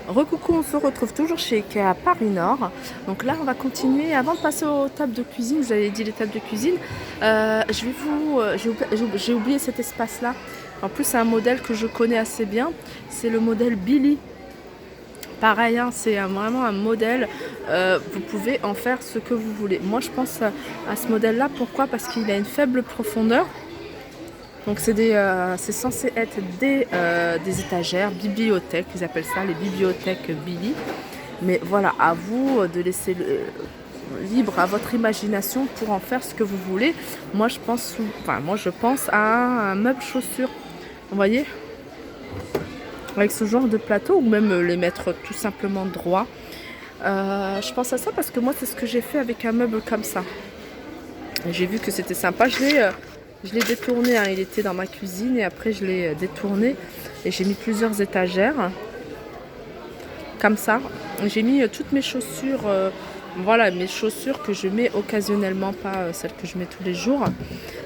Recoucou, on se retrouve toujours chez Ikea Paris Nord. Donc là, on va continuer. Avant de passer aux tables de cuisine, vous avez dit les tables de cuisine. Je vais vous, j'ai oublié cet espace-là. En plus, c'est un modèle que je connais assez bien. C'est le modèle Billy. Pareil, hein, c'est vraiment un modèle. Vous pouvez en faire ce que vous voulez. Moi, je pense à ce modèle-là. Pourquoi? Parce qu'il a une faible profondeur. Donc c'est censé être des étagères, bibliothèques, ils appellent ça les bibliothèques Billy. Mais voilà, à vous de laisser libre à votre imagination pour en faire ce que vous voulez. Moi je pense à un meuble chaussure, vous voyez, avec ce genre de plateau, ou même les mettre tout simplement droit. Je pense à ça parce que moi c'est ce que j'ai fait avec un meuble comme ça. J'ai vu que c'était sympa, je l'ai détourné, hein. Il était dans ma cuisine et après je l'ai détourné et j'ai mis plusieurs étagères comme ça. J'ai mis toutes mes chaussures, voilà, mes chaussures que je mets occasionnellement, pas celles que je mets tous les jours.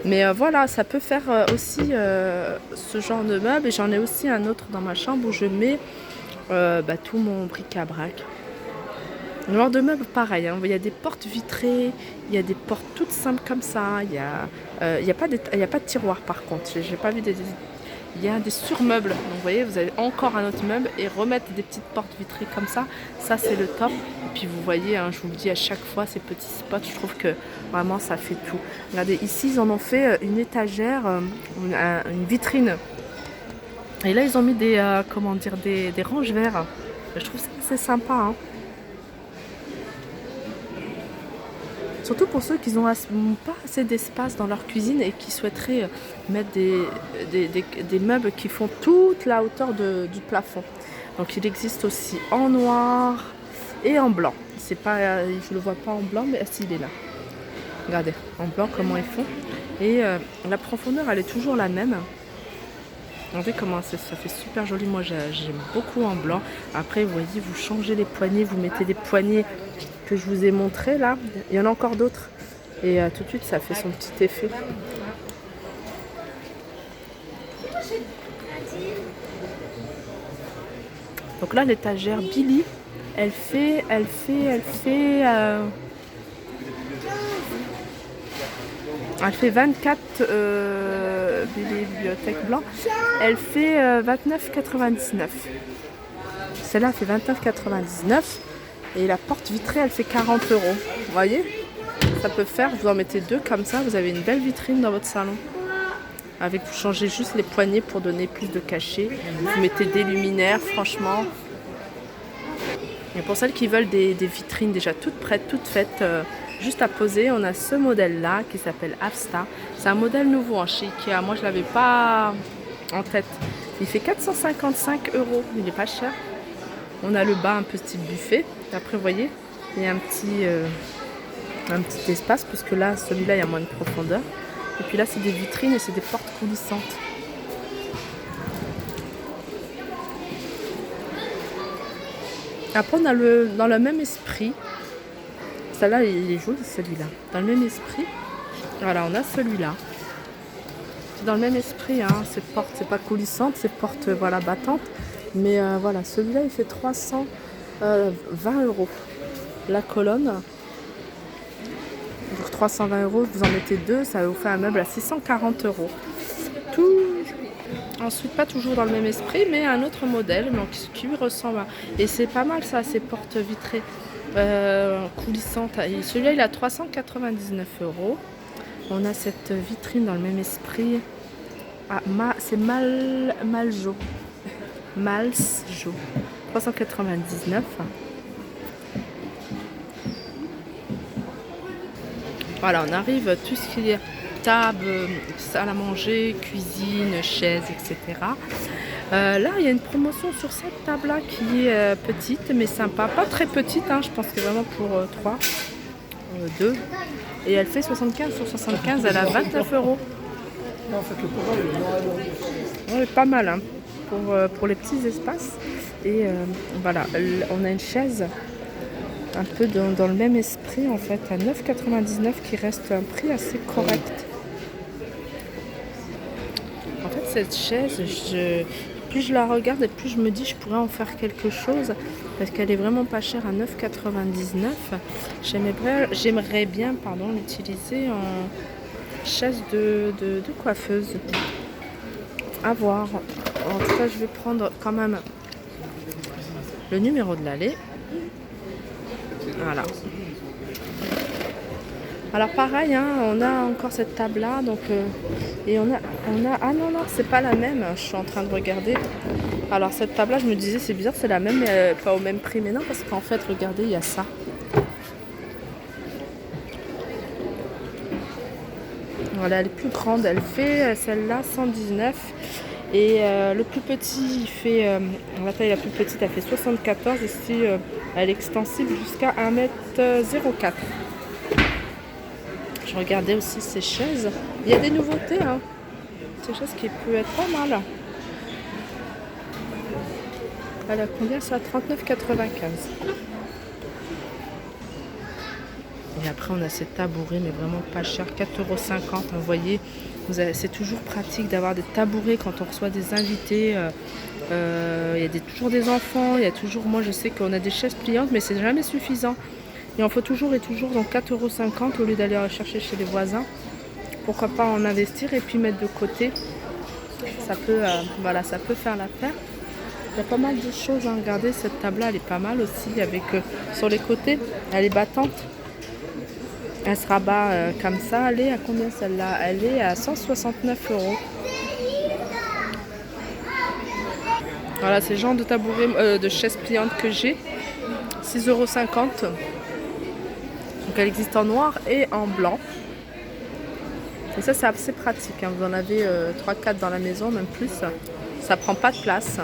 Mais voilà, ça peut faire aussi ce genre de meuble. Et j'en ai aussi un autre dans ma chambre où je mets tout mon bric-à-brac. Le genre de meuble pareil, hein. Il y a des portes vitrées, il y a des portes toutes simples comme ça, il y a pas de tiroir par contre, j'ai pas vu il y a des surmeubles, donc vous voyez, vous avez encore un autre meuble et remettre des petites portes vitrées comme ça c'est le top. Et puis vous voyez, hein, je vous le dis à chaque fois, ces petits spots, je trouve que vraiment ça fait tout. Regardez, ici ils en ont fait une étagère, une vitrine. Et là ils ont mis des ranges verts. Je trouve ça assez sympa, hein. Surtout pour ceux qui n'ont pas assez d'espace dans leur cuisine et qui souhaiteraient mettre des meubles qui font toute la hauteur du plafond. Donc il existe aussi en noir et en blanc. C'est pas, je ne le vois pas en blanc, mais s'il est là. Regardez, en blanc comment ils font. Et la profondeur, elle est toujours la même. Regardez comment ça fait super joli. Moi j'aime beaucoup en blanc. Après vous voyez, vous changez les poignées, vous mettez des poignées que je vous ai montré là. Il y en a encore d'autres. Et tout de suite ça fait son petit effet. Donc là l'étagère Billy, elle fait 24 bibliothèque blanc. Elle fait 29,99. Celle-là fait 29,99. Et la porte vitrée, elle fait 40 €. Vous voyez? Ça peut faire, vous en mettez deux comme ça, vous avez une belle vitrine dans votre salon. Avec, vous changez juste les poignées pour donner plus de cachet. Vous mettez des luminaires, franchement. Et pour celles qui veulent des vitrines déjà toutes prêtes, toutes faites, juste à poser, on a ce modèle-là qui s'appelle Avsta. C'est un modèle nouveau chez Ikea. Moi, je ne l'avais pas en tête. Il fait 455 €. Il n'est pas cher. On a le bas, un petit buffet. Après, vous voyez, il y a un petit espace, parce que là, celui-là, il y a moins de profondeur. Et puis là, c'est des vitrines et c'est des portes coulissantes. Après, on a dans le même esprit. Celle-là, il est joli, celui-là. Dans le même esprit. Voilà, on a celui-là. C'est dans le même esprit, hein. Ces portes, c'est pas coulissantes, ces portes, voilà, battantes. Mais voilà, celui-là, il fait 320 €. La colonne. Donc 320 €, vous en mettez deux, ça vous fait un meuble à 640 €. Tout. Ensuite, pas toujours dans le même esprit, mais un autre modèle, donc qui lui ressemble. Et c'est pas mal ça, ces portes vitrées coulissantes. Et celui-là, il a 399 €. On a cette vitrine dans le même esprit. Ah, c'est Maljo. 399. Voilà, on arrive tout ce qui est table, salle à manger, cuisine, chaise, etc. Là, il y a une promotion sur cette table-là qui est petite, mais sympa. Pas très petite, hein, je pense que vraiment pour 3, 2. Et elle fait 75 sur 75, elle a 29 €. Ouais, pas mal, hein, pour les petits espaces. Et voilà, on a une chaise un peu dans le même esprit en fait, à 9,99 € qui reste un prix assez correct. En fait, cette chaise, plus je la regarde et plus je me dis je pourrais en faire quelque chose parce qu'elle est vraiment pas chère à 9,99 €. J'aimerais bien l'utiliser en chaise de coiffeuse. À voir. En tout cas, je vais prendre quand même le numéro de l'allée. Voilà. Alors pareil, hein, on a encore cette table là, donc et on a ah non c'est pas la même. Je suis en train de regarder. Alors cette table là, je me disais c'est bizarre, c'est la même mais pas au même prix. Mais non, parce qu'en fait regardez, il y a ça. Voilà, elle est plus grande, elle fait celle-là 119 et le plus petit il fait la taille la plus petite elle fait 74 et si elle est extensible jusqu'à 1,04 m. Je regardais aussi ces chaises. Il y a des nouveautés, hein. Ces chaises qui peut être pas mal. Elle a combien ça? 39,95 €. Et après on a ces tabourets mais vraiment pas cher, 4,50 €. Vous voyez, c'est toujours pratique d'avoir des tabourets quand on reçoit des invités. Il y a toujours des enfants, il y a toujours, moi je sais qu'on a des chaises pliantes mais c'est jamais suffisant. Il en faut toujours et toujours, donc 4,50 € au lieu d'aller chercher chez les voisins. Pourquoi pas en investir et puis mettre de côté. Ça peut, voilà, ça peut faire l'affaire. Il y a pas mal de choses, hein. Regardez, cette table-là, elle est pas mal aussi, avec sur les côtés, elle est battante. Elle se rabat comme ça. Elle est à combien celle-là? Elle est à 169 €. Voilà, c'est le genre de tabouret, de chaise pliante que j'ai. 6,50 €. Donc elle existe en noir et en blanc. Et ça c'est assez pratique, hein. Vous en avez 3-4 dans la maison, même plus. Ça prend pas de place.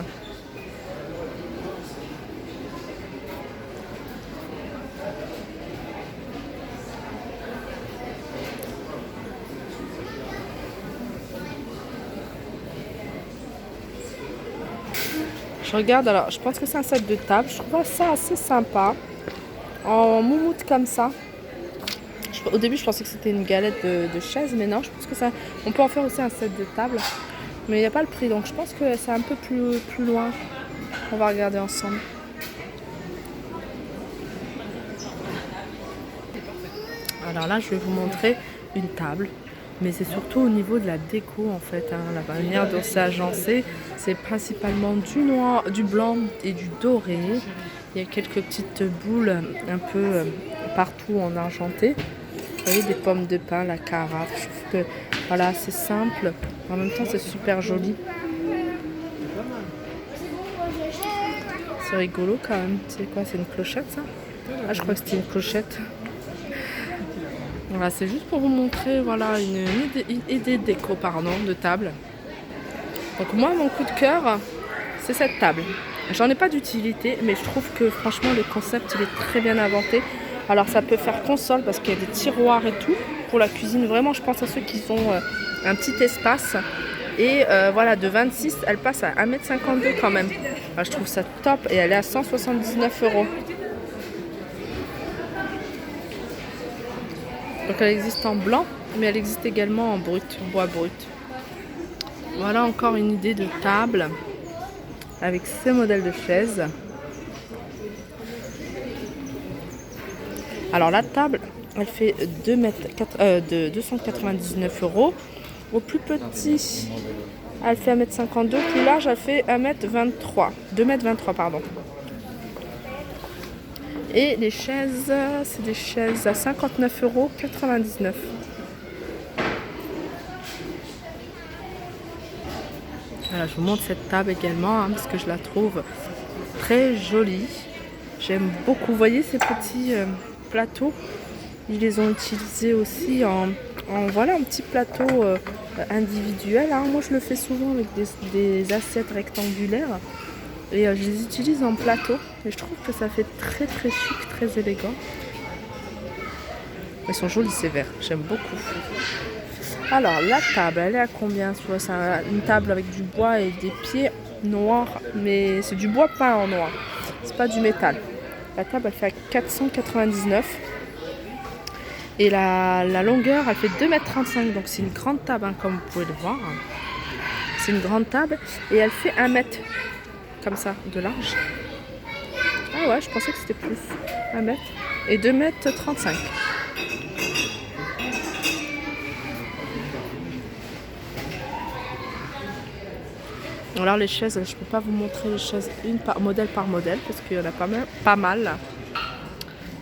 Je regarde, alors je pense que c'est un set de table. Je trouve ça assez sympa. En moumoute comme ça. Au début, je pensais que c'était une galette de chaise, mais non, je pense que ça, on peut en faire aussi un set de table. Mais il n'y a pas le prix, donc je pense que c'est un peu plus loin. On va regarder ensemble. Alors là, je vais vous montrer une table. Mais c'est surtout au niveau de la déco en fait, hein. La manière dont c'est agencé, c'est principalement du noir, du blanc et du doré. Il y a quelques petites boules un peu partout en argenté. Vous voyez, des pommes de pin, la carafe. Je trouve que voilà, c'est simple. En même temps, c'est super joli. C'est rigolo quand même. C'est quoi? C'est une clochette ça? Ah, je crois que c'était une clochette. Voilà, c'est juste pour vous montrer voilà, une idée de déco de table. Donc moi, mon coup de cœur, c'est cette table. J'en ai pas d'utilité, mais je trouve que franchement, le concept, il est très bien inventé. Alors ça peut faire console parce qu'il y a des tiroirs et tout. Pour la cuisine, vraiment, je pense à ceux qui ont un petit espace. Et voilà, de 26, elle passe à 1,52 m quand même. Alors, je trouve ça top et elle est à 179 €. Donc elle existe en blanc, mais elle existe également en brut, en bois brut. Voilà encore une idée de table avec ces modèles de chaises. Alors la table, elle fait 299 €. Au plus petit, elle fait 1,52 m. Plus large, elle fait 1,23 m. 2,23 m, pardon. Et les chaises, c'est des chaises à 59,99 €. Voilà, je vous montre cette table également, hein, parce que je la trouve très jolie. J'aime beaucoup. Vous voyez ces petits plateaux? Ils les ont utilisés aussi en voilà, un petit plateau individuel, hein. Moi, je le fais souvent avec des assiettes rectangulaires. Et je les utilise en plateau. Et je trouve que ça fait très très chic, très élégant. Ils sont jolis ces verres, j'aime beaucoup. Alors la table, elle est à combien? C'est une table avec du bois et des pieds noirs. Mais c'est du bois peint en noir. C'est pas du métal. La table, elle fait à 499 €. Et la longueur, elle fait 2,35 m. Donc c'est une grande table, hein, comme vous pouvez le voir. c'est une grande table et elle fait 1 mètre comme ça de large. Ah ouais, je pensais que c'était plus. 1 mètre et 2,35 m. Alors les chaises, je peux pas vous montrer les chaises par modèle parce qu'il y en a pas mal.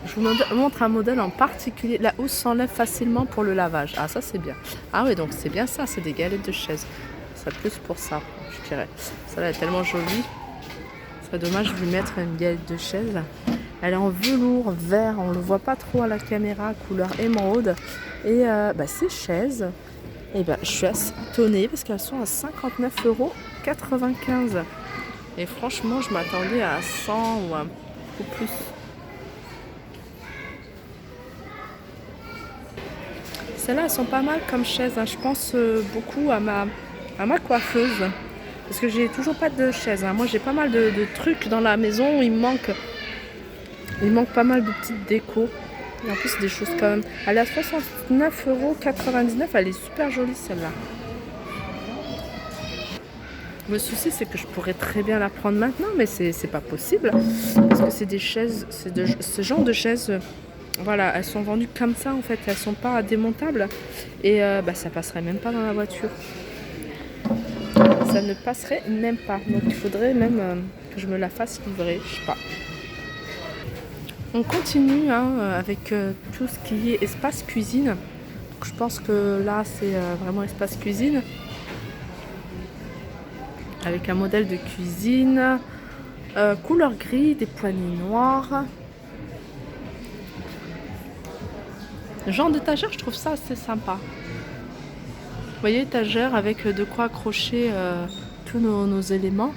Je vous montre un modèle en particulier. La housse s'enlève facilement pour le lavage. Ah, ça c'est bien. Ah oui, donc c'est bien ça, c'est des galettes de chaises. C'est plus pour ça, je dirais. Celle-là est tellement jolie. Ce serait dommage de lui mettre une galette de chaise. Elle est en velours vert, on ne le voit pas trop à la caméra, couleur émeraude. Et ces chaises, je suis assez étonnée parce qu'elles sont à 59,95 €. Et franchement, je m'attendais à 100 ou un peu plus. Celles-là, elles sont pas mal comme chaises. Je pense beaucoup à ma coiffeuse. Parce que j'ai toujours pas de chaise. Moi, j'ai pas mal de trucs dans la maison. Il me manque pas mal de petites décos. Et en plus, c'est des choses quand même. Elle est à 69,99 €. Elle est super jolie, celle-là. Le souci, c'est que je pourrais très bien la prendre maintenant, mais c'est pas possible. Parce que c'est des chaises, ce genre de chaises. Voilà, elles sont vendues comme ça en fait, elles sont pas démontables et ça passerait même pas dans la voiture. Ça ne passerait même pas, donc il faudrait même que je me la fasse livrer, je sais pas. On continue avec tout ce qui est espace cuisine. Donc, je pense que là c'est vraiment espace cuisine. Avec un modèle de cuisine, couleur gris, des poignées noires. Le genre d'étagère, je trouve ça assez sympa. Vous voyez, étagère avec de quoi accrocher tous nos éléments.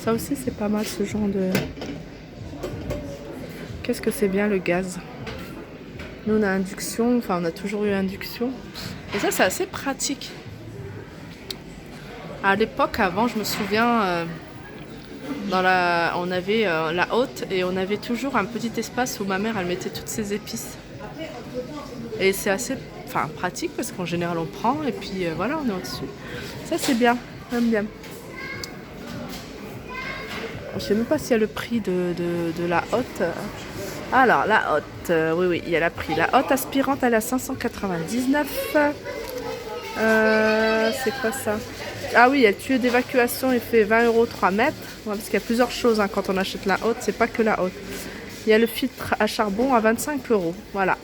Ça aussi, c'est pas mal ce genre de... Qu'est-ce que c'est bien le gaz. Nous, on a induction, enfin, on a toujours eu induction. Et ça, c'est assez pratique. À l'époque, avant, je me souviens... on avait la hotte et on avait toujours un petit espace où ma mère elle mettait toutes ses épices. Et c'est assez pratique parce qu'en général on prend et puis voilà, on est au-dessus. Ça c'est bien, j'aime bien. Je sais même pas s'il y a le prix de la hotte. Alors la hotte, oui, il y a le prix. La hotte aspirante elle est à 599. C'est quoi ça? Ah oui, il y a le tuyau d'évacuation, il fait 20 € 3 mètres. Ouais, parce qu'il y a plusieurs choses quand on achète la hotte, c'est pas que la hotte. Il y a le filtre à charbon à 25 €. Voilà.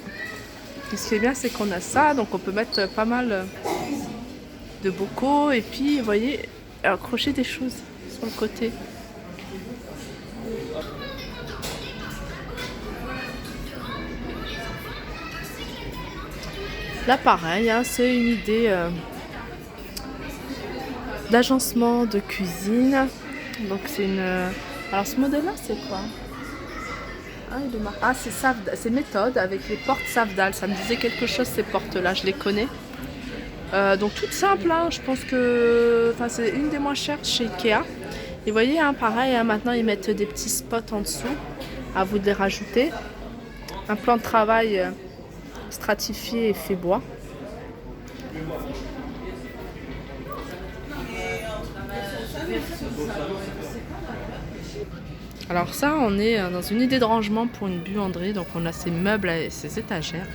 Et ce qui est bien, c'est qu'on a ça, donc on peut mettre pas mal de bocaux et puis, vous voyez, accrocher des choses sur le côté. Là, pareil, c'est une idée d'agencement de cuisine. Donc c'est une... Alors ce modèle-là, c'est quoi? C'est Méthode avec les portes Savdal. Ça me disait quelque chose ces portes-là, je les connais. Donc toutes simples, je pense que c'est une des moins chères chez Ikea. Et vous voyez, pareil, maintenant ils mettent des petits spots en dessous. À vous de les rajouter. Un plan de travail stratifié et fait bois. Alors ça, on est dans une idée de rangement pour une buanderie. Donc on a ces meubles et ces étagères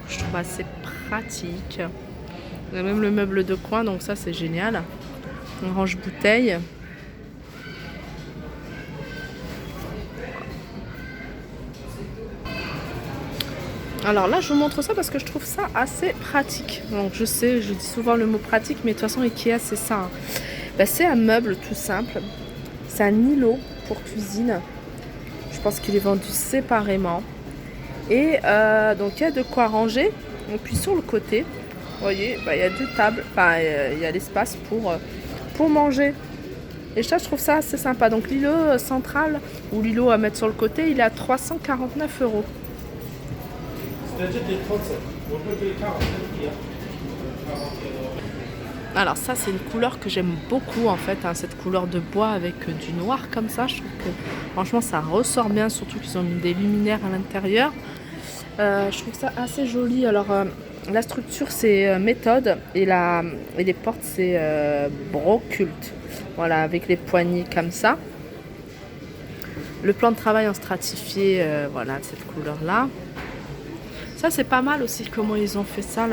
que je trouve assez pratique. On a même le meuble de coin, donc ça c'est génial. On range bouteilles. Alors là, je vous montre ça parce que je trouve ça assez pratique. Donc je sais, je dis souvent le mot pratique, mais de toute façon Ikea c'est ça. C'est un meuble tout simple. C'est un îlot pour cuisine. Je pense qu'il est vendu séparément. Et donc il y a de quoi ranger. Et puis sur le côté, vous voyez, il y a 2 tables. Il y a l'espace pour manger. Et ça, je trouve ça assez sympa. Donc l'îlot central ou l'îlot à mettre sur le côté, il est à 349 €. Alors ça c'est une couleur que j'aime beaucoup en fait, cette couleur de bois avec du noir comme ça. Je trouve que franchement ça ressort bien, surtout qu'ils ont mis des luminaires à l'intérieur. Je trouve ça assez joli. Alors la structure c'est méthode et les portes c'est Broculte. Voilà, avec les poignées comme ça. Le plan de travail en stratifié, voilà, cette couleur là. Ça c'est pas mal aussi comment ils ont fait ça,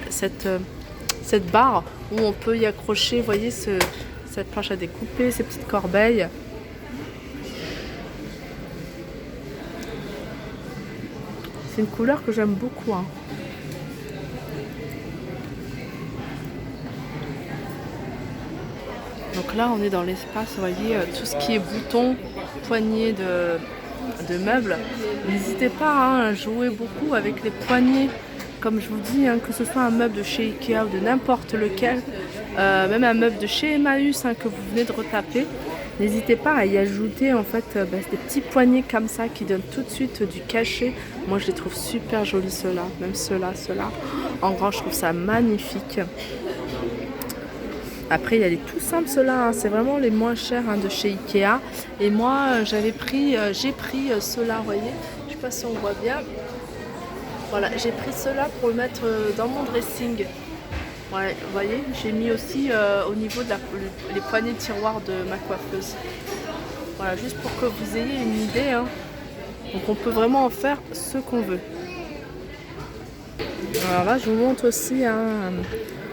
cette barre où on peut y accrocher, vous voyez, cette planche à découper, ces petites corbeilles. C'est une couleur que j'aime beaucoup, hein. Donc là, on est dans l'espace, vous voyez, tout ce qui est boutons, poignées de meubles. N'hésitez pas hein, à jouer beaucoup avec les poignées. Comme je vous dis, hein, que ce soit un meuble de chez Ikea ou de n'importe lequel, même un meuble de chez Emmaüs hein, que vous venez de retaper, n'hésitez pas à y ajouter en fait des petits poignets comme ça qui donnent tout de suite du cachet. Moi, je les trouve super jolis ceux-là, même ceux-là. En grand, je trouve ça magnifique. Après, il y a les tout simples, ceux-là, hein, c'est vraiment les moins chers hein, de chez Ikea. Et moi, j'ai pris ceux-là, vous voyez. Je ne sais pas si on voit bien. Voilà, j'ai pris ceux-là pour le mettre dans mon dressing. Ouais, vous voyez, j'ai mis aussi au niveau de les poignées de tiroir de ma coiffeuse. Voilà, juste pour que vous ayez une idée. Hein. Donc, on peut vraiment en faire ce qu'on veut. Alors là, je vous montre aussi hein,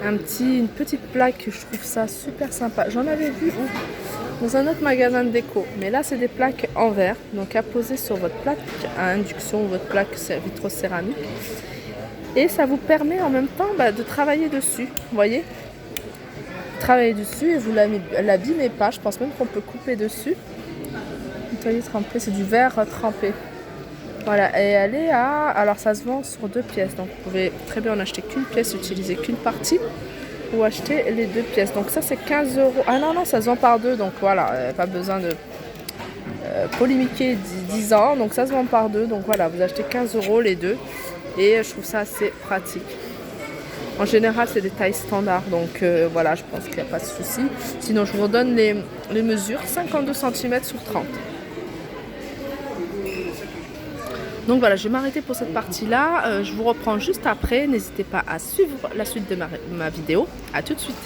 une petite plaque, je trouve ça super sympa. J'en avais vu dans un autre magasin de déco, mais là c'est des plaques en verre, donc à poser sur votre plaque à induction ou votre plaque vitrocéramique. Et ça vous permet en même temps de travailler dessus, vous voyez. Travailler dessus et vous l'abîmez pas, je pense même qu'on peut couper dessus. Vous voyez, trempé, c'est du verre trempé. Voilà, et elle est à... Alors ça se vend sur 2 pièces, donc vous pouvez très bien en acheter qu'une pièce, utiliser qu'une partie, ou acheter les 2 pièces. Donc ça c'est 15 €. Ah non, ça se vend par 2, donc voilà, pas besoin de polémiquer 10 ans. Donc ça se vend par 2, donc voilà, vous achetez 15 € les deux, et je trouve ça assez pratique. En général c'est des tailles standards, donc voilà, je pense qu'il n'y a pas de souci. Sinon je vous redonne les mesures, 52 cm sur 30. Donc voilà, je vais m'arrêter pour cette partie-là. Je vous reprends juste après. N'hésitez pas à suivre la suite de ma vidéo. A tout de suite.